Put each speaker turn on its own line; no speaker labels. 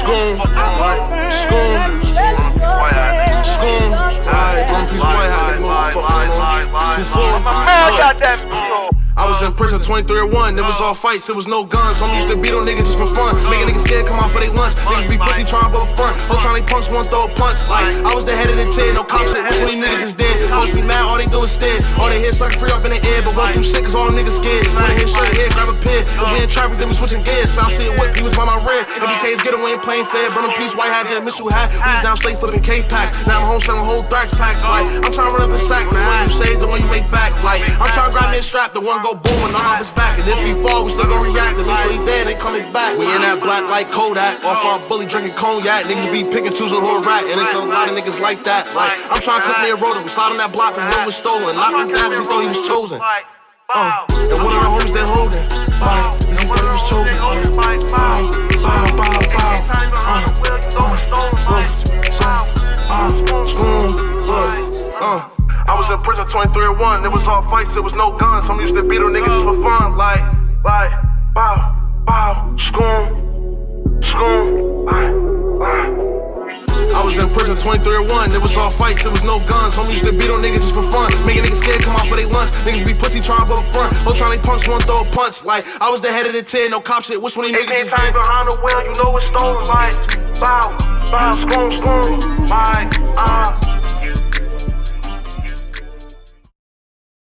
Schoon, Schoon, Schoon, alright, one piece white hat, nigga, motherfucker, 2-4. I was in prison 23-1, it was all fights, it was no guns. Homie used to beat on niggas just for fun, making niggas scared come out for they lunch. Niggas be pussy trying to front, whole time they punks won't throw a punch. Like, I was the head of the 10, no cop shit, which one these niggas just did? Supposed to be mad, all they do is stare. All they hear suck free up in the air, but won't do shit cause all them niggas scared. Wanna hit shit here, grab a pen. If we in traffic, then we switching gears. South Sea whip, he was by my rear. MBK's getaway and plain fair, burn a piece, white hat, didn't miss who hat. We was down slate flipping K-packs, now I'm home selling whole thrax packs. Like, I'm trying to run up the sack, the one you save, the one you make back. Like, I'm trying to grab me a strap, the one go boom and knock off his back. And if he fall, we still gon' react to me, so he dead, they coming back. We in that black like Kodak, off our bully drinking cognac. Niggas be picking choosing who a rat, and it's a lot of niggas like that. Like, I'm trying to cook me a rotor, we slide on that block and one was stolen. Locked him down cause he thought he was chosen. And one of the homies they holding, cause he thought he was chosen. I was in prison 23-1, it was all fights, it was no guns. Some used to beat on niggas just for fun, like, bow, schoon, I was in prison 23-1, it was all fights, it was no guns. Homie used to beat on niggas just for fun, making niggas scared come out for they lunch. Niggas be pussy trying to front, whole time they punks won't throw a punch. Like, I was the head of the 10, no cop shit, which one of these niggas just did? Behind the wheel, you know it's stolen, like, bow, schoon, like,